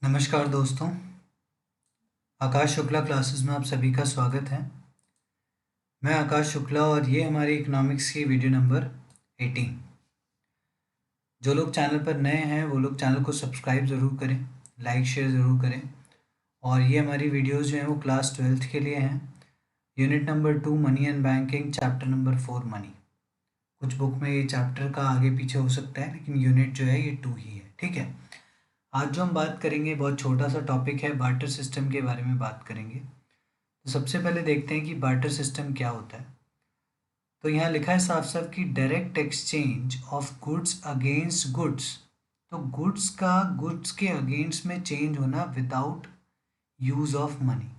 नमस्कार दोस्तों। आकाश शुक्ला क्लासेस में आप सभी का स्वागत है। मैं आकाश शुक्ला और ये हमारी इकोनॉमिक्स की वीडियो नंबर 18। जो लोग चैनल पर नए हैं वो लोग चैनल को सब्सक्राइब ज़रूर करें, लाइक शेयर ज़रूर करें। और ये हमारी वीडियोस जो हैं वो क्लास 12th के लिए हैं। Unit number 2 money and banking, chapter number 4 money. कुछ बुक में ये चैप्टर का आगे पीछे हो सकता है, लेकिन यूनिट जो है ये 2 ही है। ठीक है। आज जो हम बात करेंगे बहुत छोटा सा टॉपिक है, बार्टर सिस्टम के बारे में बात करेंगे। तो सबसे पहले देखते हैं कि बार्टर सिस्टम क्या होता है। तो यहाँ लिखा है साफ साफ कि direct exchange of goods against goods. तो गुड्स का गुड्स के अगेंस्ट में चेंज होना विदाउट यूज ऑफ मनी,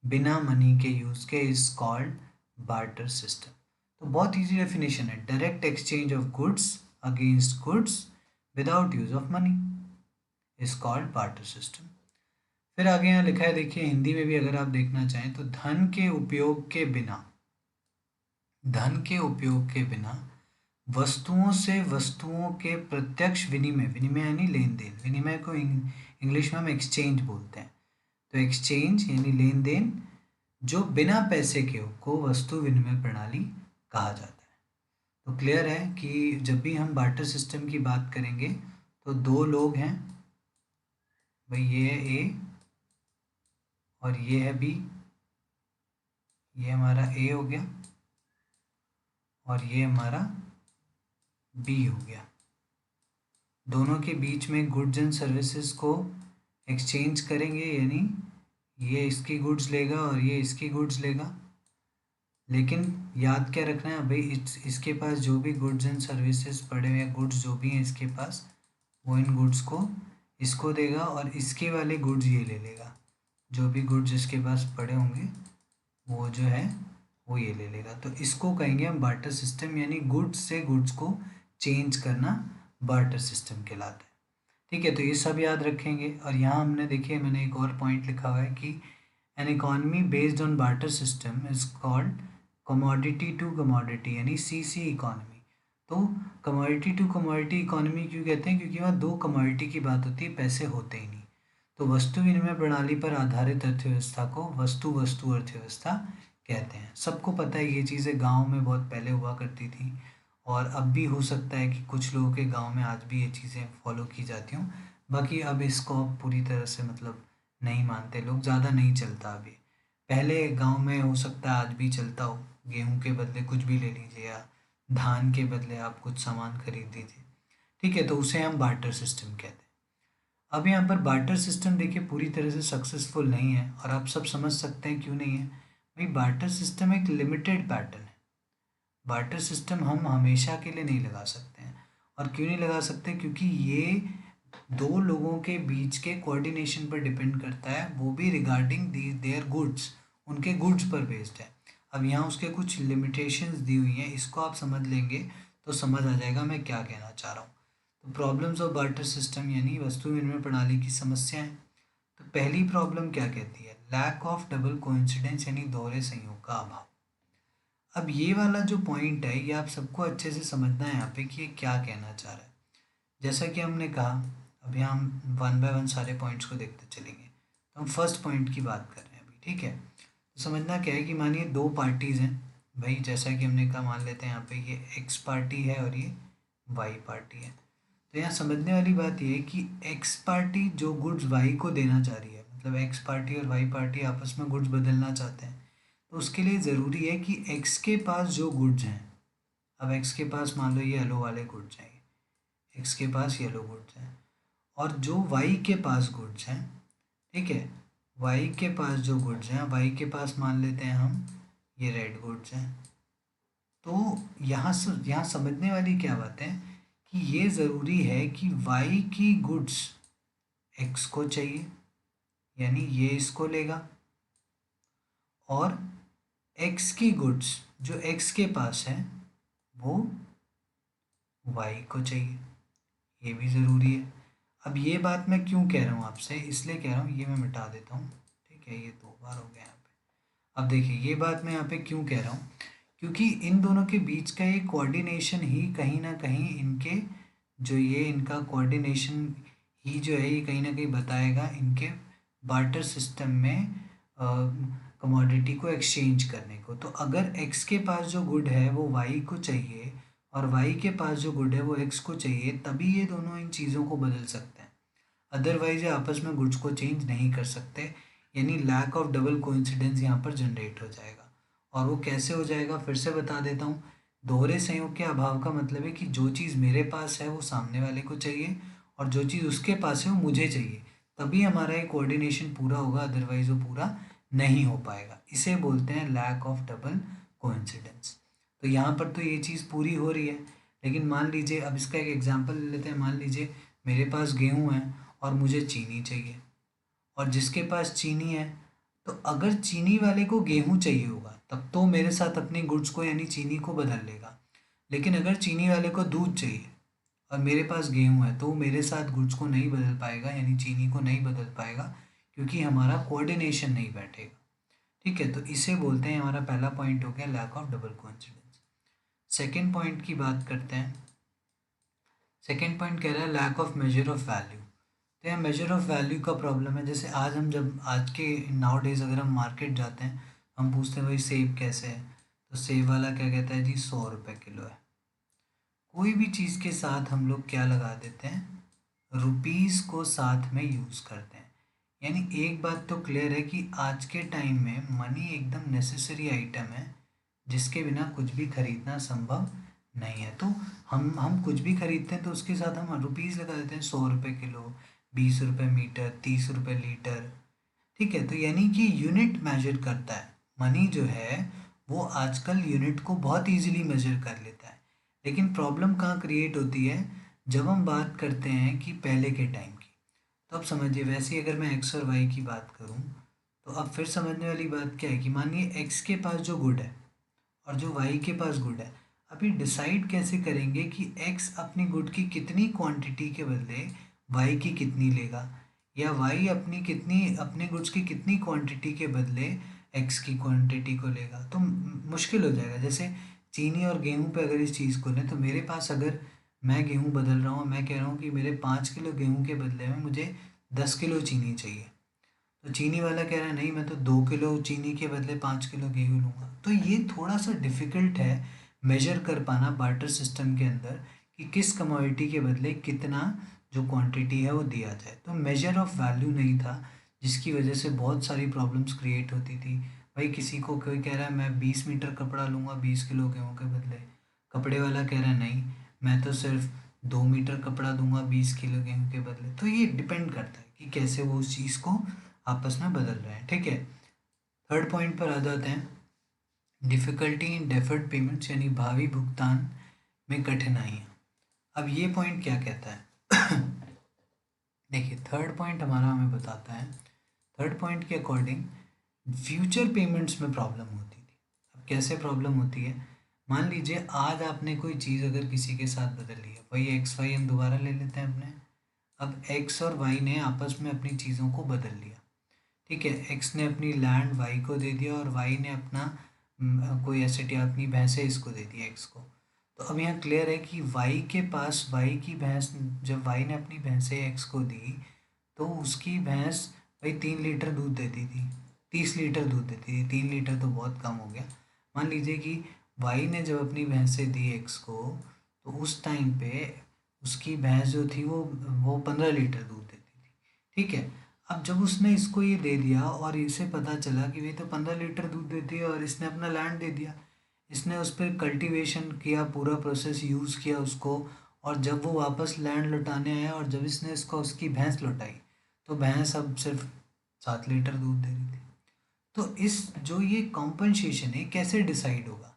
बिना मनी के यूज के, इज कॉल्ड बार्टर सिस्टम। तो बहुत इजी डेफिनेशन है, direct exchange of goods against goods without use of money is called barter system. फिर आगे यहाँ लिखा है, देखिए हिंदी में भी अगर आप देखना चाहें तो धन के उपयोग के बिना वस्तुओं से वस्तुओं के प्रत्यक्ष विनिमय, विनिमय यानी लेन देन, विनिमय को इंग्लिश में हम एक्सचेंज बोलते हैं। तो एक्सचेंज यानी लेन देन जो बिना पैसे के को वस्तु विनिमय प्रणाली कहा जाता है। तो क्लियर है कि जब भी हम बार्टर सिस्टम की बात करेंगे तो दो लोग हैं, भाई ये है ए और ये है बी, ये हमारा ए हो गया और ये हमारा बी हो गया। दोनों के बीच में गुड्स एंड सर्विसेज को एक्सचेंज करेंगे, यानी ये इसकी गुड्स लेगा और ये इसकी गुड्स लेगा। लेकिन याद क्या रखना है भाई, इसके पास जो भी गुड्स एंड सर्विसेज पड़े हुए हैं, गुड्स जो भी हैं इसके पास, वो इन गुड्स को इसको देगा और इसके वाले गुड्स ये ले लेगा। जो भी गुड्स इसके पास पड़े होंगे वो जो है वो ये ले लेगा। तो इसको कहेंगे हम बार्टर सिस्टम, यानी गुड्स से गुड्स को चेंज करना बार्टर सिस्टम कहलाता है। ठीक है, तो ये सब याद रखेंगे। और यहाँ हमने देखिए, मैंने एक और पॉइंट लिखा हुआ है कि an economy based on barter system is called commodity to commodity, यानी सीसी इकॉनमी। तो कमोडिटी टू कमोडिटी इकॉनमी क्यों कहते हैं? क्योंकि वहाँ दो कमोडिटी की बात होती है, पैसे होते ही नहीं। तो वस्तु विनिमय प्रणाली पर आधारित अर्थव्यवस्था को वस्तु वस्तु अर्थव्यवस्था कहते हैं। सबको पता है ये चीज़ें गांव में बहुत पहले हुआ करती थी और अब भी हो सकता है कि कुछ लोगों के गांव में आज भी ये चीज़ें फॉलो की जाती हों। बाकी अब इसको पूरी तरह से मतलब नहीं मानते लोग, ज़्यादा नहीं चलता अभी। पहले गांव में हो सकता है आज भी चलता हो, गेहूं के बदले कुछ भी ले लीजिए या धान के बदले आप कुछ सामान खरीद लीजिए। ठीक है, तो उसे हम बार्टर सिस्टम कहते हैं। अब यहाँ पर बार्टर सिस्टम देखिए पूरी तरह से सक्सेसफुल नहीं है और आप सब समझ सकते हैं क्यों नहीं है। भाई बार्टर सिस्टम एक लिमिटेड पैटर्न है। बार्टर सिस्टम हम हमेशा के लिए नहीं लगा सकते हैं। और क्यों नहीं लगा सकते? क्योंकि ये दो लोगों के बीच के कोऑर्डिनेशन पर डिपेंड करता है, वो भी रिगार्डिंग देयर गुड्स, उनके गुड्स पर बेस्ड है। अब यहाँ उसके कुछ लिमिटेशंस दी हुई हैं, इसको आप समझ लेंगे तो समझ आ जाएगा मैं क्या कहना चाह रहा हूँ। तो प्रॉब्लम्स ऑफ बार्टर सिस्टम यानी वस्तु विनिमय प्रणाली की समस्याएं। तो पहली प्रॉब्लम क्या कहती है? लैक ऑफ डबल कोइंसिडेंस, यानी दोहरे संयोग का अभाव। अब ये वाला जो पॉइंट है ये आप सबको अच्छे से समझना है यहाँ पे कि ये क्या कहना चाह रहा है। जैसा कि हमने कहा, अब यहाँ हम वन बाय वन सारे पॉइंट्स को देखते चलेंगे। तो हम फर्स्ट पॉइंट की बात कर रहे हैं अभी। ठीक है, तो समझना क्या है कि मानिए दो पार्टीज़ हैं भाई, जैसा कि हमने कहा, मान लेते हैं यहाँ पे ये एक्स पार्टी है और ये वाई पार्टी है। तो यहाँ समझने वाली बात ये है कि एक्स पार्टी जो गुड्स वाई को देना चाह रही है, मतलब एक्स पार्टी और वाई पार्टी आपस में गुड्स बदलना चाहते हैं, तो उसके लिए ज़रूरी है कि एक्स के पास जो गुड्स हैं, अब एक्स के पास मान लो ये येलो वाले गुड्स हैं, एक्स के पास येलो गुड्स हैं, और जो वाई के पास गुड्स हैं, ठीक है, वाई के पास जो गुड्स हैं, वाई के पास मान लेते हैं हम ये रेड गुड्स हैं। तो यहाँ समझने वाली क्या बात है कि ये ज़रूरी है कि वाई की गुड्स एक्स को चाहिए, यानी ये इसको लेगा, और एक्स की गुड्स जो एक्स के पास है वो वाई को चाहिए, ये भी ज़रूरी है। अब ये बात मैं क्यों कह रहा हूँ आपसे, इसलिए कह रहा हूँ, ये मैं मिटा देता हूँ। ठीक है, ये दो बार हो गया यहाँ पे। अब देखिए ये बात मैं यहाँ पे क्यों कह रहा हूँ, क्योंकि इन दोनों के बीच का ये कोऑर्डिनेशन ही कहीं ना कहीं इनके जो ये इनका कोऑर्डिनेशन ही जो है ये कहीं ना कहीं बताएगा इनके बार्टर सिस्टम में कमोडिटी को एक्सचेंज करने को। तो अगर एक्स के पास जो गुड है वो वाई को चाहिए और वाई के पास जो गुड है वो एक्स को चाहिए, तभी ये दोनों इन चीज़ों को बदल सकते हैं। अदरवाइज ये आपस में गुड्स को चेंज नहीं कर सकते, यानी लैक ऑफ डबल कोइंसिडेंस यहाँ पर जनरेट हो जाएगा। और वो कैसे हो जाएगा फिर से बता देता हूँ। दोहरे संयोग के अभाव का मतलब है कि जो चीज़ मेरे पास है वो सामने वाले को चाहिए और जो चीज़ उसके पास है वो मुझे चाहिए, तभी हमारा ये कोऑर्डिनेशन पूरा होगा, अदरवाइज वो पूरा नहीं हो पाएगा। इसे बोलते हैं लैक ऑफ डबल कोइंसिडेंस। तो यहाँ पर तो ये चीज़ पूरी हो रही है, लेकिन मान लीजिए अब इसका एक एग्जांपल ले लेते हैं। मान लीजिए मेरे पास गेहूँ है और मुझे चीनी चाहिए, और जिसके पास चीनी है, तो अगर चीनी वाले को गेहूँ चाहिए होगा तब तो मेरे साथ अपनी गुड्स को यानी चीनी को बदल लेगा। लेकिन अगर चीनी वाले को दूध चाहिए और मेरे पास गेहूँ है, तो वो मेरे साथ गुड्स को नहीं बदल पाएगा, यानी चीनी को नहीं बदल पाएगा, क्योंकि हमारा कोऑर्डिनेशन नहीं बैठेगा। ठीक है, तो इसे बोलते हैं, हमारा पहला पॉइंट हो गया lack of double coincidence. Second point की बात करते हैं। सेकेंड पॉइंट कह रहा है lack of measure of value. तो यहाँ मेजर ऑफ वैल्यू का प्रॉब्लम है। जैसे आज के नाउ डेज अगर हम मार्केट जाते हैं, हम पूछते हैं भाई सेब कैसे है, तो सेब वाला क्या कहता है जी 100 रुपये किलो है। कोई भी चीज़ के साथ हम लोग क्या लगा देते हैं, रुपीज़ को साथ में यूज़ करते हैं। यानी एक बात तो क्लियर है कि आज के टाइम में मनी एकदम नेसेसरी आइटम है, जिसके बिना कुछ भी खरीदना संभव नहीं है। तो हम कुछ भी खरीदते हैं तो उसके साथ हम रुपीज़ लगा देते हैं, 100 रुपये किलो, 20 रुपये मीटर, 30 रुपये लीटर। ठीक है, तो यानी कि यूनिट मेजर करता है। मनी जो है वो आजकल यूनिट को बहुत इजीली मेजर कर लेता है। लेकिन प्रॉब्लम कहाँ क्रिएट होती है, जब हम बात करते हैं कि पहले के टाइम की। तो अब समझिए, वैसे ही अगर मैं एक्स और वाई की बात करूँ, तो अब फिर समझने वाली बात क्या है कि मानिए एक्स के पास जो गुड है और जो वाई के पास गुड है, अभी डिसाइड कैसे करेंगे कि एक्स अपनी गुड की कितनी क्वांटिटी के बदले वाई की कितनी लेगा, या वाई अपने गुड्स की कितनी क्वांटिटी के बदले एक्स की क्वांटिटी को लेगा। तो मुश्किल हो जाएगा। जैसे चीनी और गेहूं पे अगर इस चीज़ को लें, तो मेरे पास अगर मैं गेहूं बदल रहा हूँ, मैं कह रहा हूँ कि मेरे 5 किलो गेहूं के बदले में मुझे 10 किलो चीनी चाहिए, तो चीनी वाला कह रहा है नहीं, मैं तो 2 किलो चीनी के बदले 5 किलो गेहूँ लूँगा। तो ये थोड़ा सा डिफ़िकल्ट है मेजर कर पाना बार्टर सिस्टम के अंदर कि किस कमोडिटी के बदले कितना जो क्वांटिटी है वो दिया जाए। तो मेजर ऑफ वैल्यू नहीं था, जिसकी वजह से बहुत सारी प्रॉब्लम्स क्रिएट होती थी। भाई किसी को कोई कह रहा है मैं 20 मीटर कपड़ा लूँगा 20 किलो गेहूँ के बदले, कपड़े वाला कह रहा है नहीं, मैं तो सिर्फ 2 मीटर कपड़ा दूंगा 20 किलो गेहूँ के बदले। तो ये डिपेंड करता है कि कैसे वो उस चीज़ को आपस में बदल रहे हैं। ठीक है, थर्ड पॉइंट पर आ जाते हैं, डिफ़िकल्टी इन डेफर्ड पेमेंट्स, यानी भावी भुगतान में कठिनाइयाँ। अब ये पॉइंट क्या कहता है देखिए, थर्ड पॉइंट हमारा हमें बताता है, थर्ड पॉइंट के अकॉर्डिंग फ्यूचर पेमेंट्स में प्रॉब्लम होती थी। अब कैसे प्रॉब्लम होती है, मान लीजिए आज आपने कोई चीज़ अगर किसी के साथ बदल ली है, वही एक्स वाई हम दोबारा ले लेते हैं अपने। अब एक्स और वाई ने आपस में अपनी चीज़ों को बदल लिया। ठीक है, एक्स ने अपनी लैंड वाई को दे दिया और वाई ने अपना कोई एसेट या अपनी भैंसें इसको दे दिया एक्स को। तो अब यहाँ क्लियर है कि वाई के पास वाई की भैंस, जब वाई ने अपनी भैंसें एक्स को दी, तो उसकी भैंस भाई 3 लीटर दूध देती थी, 30 लीटर दूध देती थी। 3 लीटर तो बहुत कम हो गया। मान लीजिए कि वाई ने जब अपनी भैंसें दी एक्स को, तो उस टाइम पे उसकी भैंस जो थी वो 15 लीटर दूध देती थी। ठीक है, अब जब उसने इसको ये दे दिया और इसे पता चला कि भाई तो 15 लीटर दूध देती है और इसने अपना लैंड दे दिया, इसने उस पर कल्टीवेशन किया, पूरा प्रोसेस यूज़ किया उसको, और जब वो वापस लैंड लौटाने आया और जब इसने इसको उसकी भैंस लौटाई, तो भैंस अब सिर्फ 7 लीटर दूध दे रही थी। तो इस जो ये कॉम्पनसेशन है कैसे डिसाइड होगा,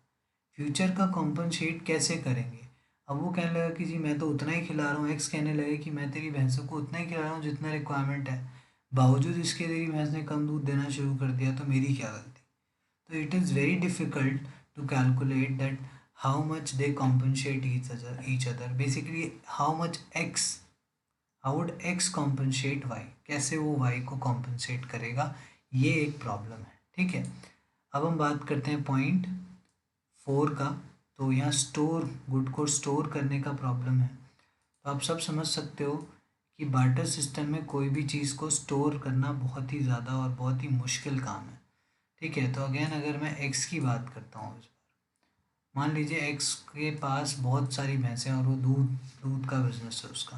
फ्यूचर का कॉम्पनसेट कैसे करेंगे। अब वो कहने लगा कि जी मैं तो उतना ही खिला रहा हूँ, एक्स कहने लगे कि मैं तेरी भैंसों को उतना ही खिला रहा हूँ जितना रिक्वायरमेंट है, बावजूद इसके तेरी भैंस ने कम दूध देना शुरू कर दिया, तो मेरी क्या गलती। तो it is very difficult to calculate that how much they compensate each other, basically how much X, how would X compensate Y, कैसे वो वाई को कॉम्पनसेट करेगा, ये एक प्रॉब्लम है। ठीक है, अब हम बात करते हैं पॉइंट 4 का। तो यहाँ स्टोर, गुड को स्टोर करने का प्रॉब्लम है। तो आप सब समझ सकते हो कि बार्टर सिस्टम में कोई भी चीज़ को स्टोर करना बहुत ही ज़्यादा और बहुत ही मुश्किल काम है। ठीक है, तो अगेन अगर मैं एक्स की बात करता हूँ इस बार, मान लीजिए एक्स के पास बहुत सारी भैंसें और वो दूध दूध का बिजनेस है उसका।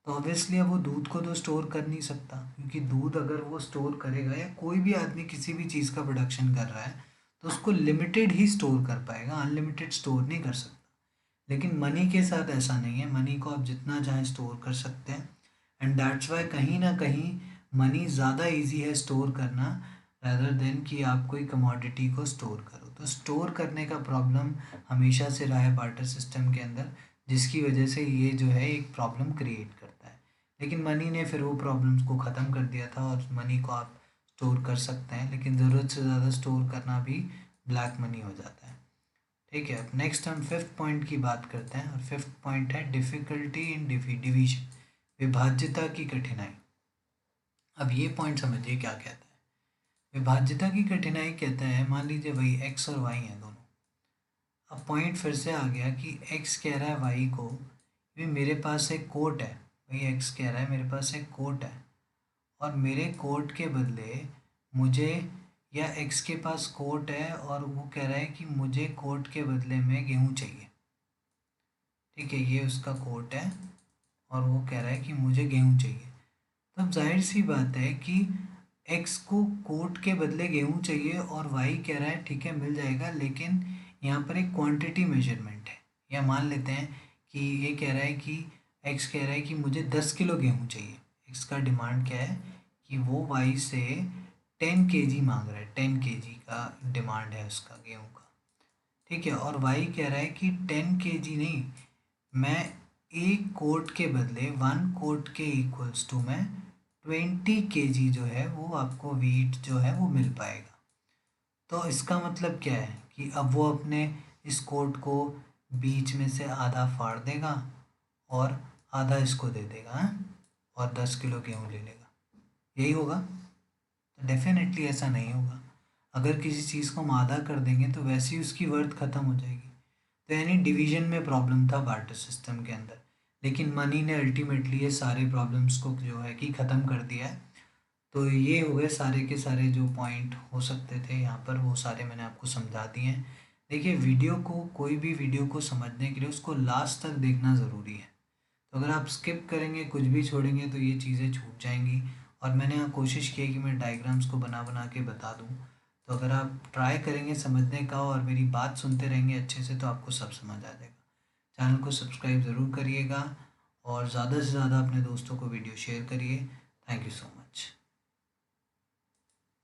तो ऑब्वियसली अब वो दूध को तो स्टोर कर नहीं सकता, क्योंकि दूध अगर वो स्टोर करेगा या कोई भी आदमी किसी भी चीज़ का प्रोडक्शन कर रहा है तो उसको लिमिटेड ही स्टोर कर पाएगा, अनलिमिटेड स्टोर नहीं कर सकता। लेकिन मनी के साथ ऐसा नहीं है, मनी को आप जितना चाहें स्टोर कर सकते हैं। एंड दैट्स वाई कहीं ना कहीं मनी ज़्यादा इजी है स्टोर करना रैदर देन कि आप कोई कमोडिटी को स्टोर करो। तो स्टोर करने का प्रॉब्लम हमेशा से रहा है बार्टर सिस्टम के अंदर, जिसकी वजह से ये जो है एक प्रॉब्लम क्रिएट करता है। लेकिन मनी ने फिर वो प्रॉब्लम्स को ख़त्म कर दिया था और मनी को आप स्टोर कर सकते हैं, लेकिन ज़रूरत से ज़्यादा स्टोर करना भी ब्लैक मनी हो जाता है। ठीक है, अब नेक्स्ट हम फिफ्थ पॉइंट की बात करते हैं और फिफ्थ पॉइंट है डिफ़िकल्टी इन डिवीजन, विभाज्यता की कठिनाई। अब ये पॉइंट समझिए क्या कहता है। विभाज्यता की कठिनाई कहता है, मान लीजिए वही एक्स और वाई हैं दोनों। अब पॉइंट फिर से आ गया कि एक्स कह रहा है वाई को भी मेरे पास एक कोट है, वही एक्स कह रहा है मेरे पास एक कोट है और मेरे कोट के बदले मुझे, या एक्स के पास कोट है और वो कह रहा है कि मुझे कोट के बदले में गेहूँ चाहिए। ठीक है, ये उसका कोट है और वो कह रहा है कि मुझे गेहूँ चाहिए। तब जाहिर सी बात है कि एक्स को कोट के बदले गेहूँ चाहिए और वाई कह रहा है ठीक है मिल जाएगा, लेकिन यहाँ पर एक क्वांटिटी मेजरमेंट है। या मान लेते हैं कि ये कह रहा है कि एक्स कह रहा है कि मुझे 10 किलो गेहूँ चाहिए। एक्स का डिमांड क्या है कि वो वाई से 10 kg मांग रहा है, 10 kg का डिमांड है उसका गेहूँ का। ठीक है, और वाई कह रहा है कि 10 kg नहीं, मैं एक कोट के बदले 1 कोट के इक्वल्स टू मैं 20 kg जो है वो आपको वीट जो है वो मिल पाएगा। तो इसका मतलब क्या है कि अब वो अपने इस कोट को बीच में से आधा फाड़ देगा और आधा इसको दे देगा, हाँ? और 10 किलो गेहूँ ले लेगा, यही होगा? तो डेफिनेटली ऐसा नहीं होगा। अगर किसी चीज़ को हम आधा कर देंगे तो वैसे ही उसकी वर्थ ख़त्म हो जाएगी। तो यानी डिवीजन में प्रॉब्लम था बार्टर सिस्टम के अंदर, लेकिन मनी ने अल्टीमेटली ये सारे प्रॉब्लम्स को जो है कि ख़त्म कर दिया है। तो ये हो गए सारे के सारे जो पॉइंट हो सकते थे यहाँ पर, वो सारे मैंने आपको समझा दिए हैं। देखिए, वीडियो को, कोई भी वीडियो को समझने के लिए उसको लास्ट तक देखना ज़रूरी है। तो अगर आप स्किप करेंगे, कुछ भी छोड़ेंगे तो ये चीज़ें छूट जाएंगी। और मैंने यहाँ कोशिश की है कि मैं डायग्राम्स को बना बना के बता दूँ। तो अगर आप ट्राई करेंगे समझने का और मेरी बात सुनते रहेंगे अच्छे से तो आपको सब समझ आ जाएगा। चैनल को सब्सक्राइब ज़रूर करिएगा और ज़्यादा से ज़्यादा अपने दोस्तों को वीडियो शेयर करिए। Thank you so much.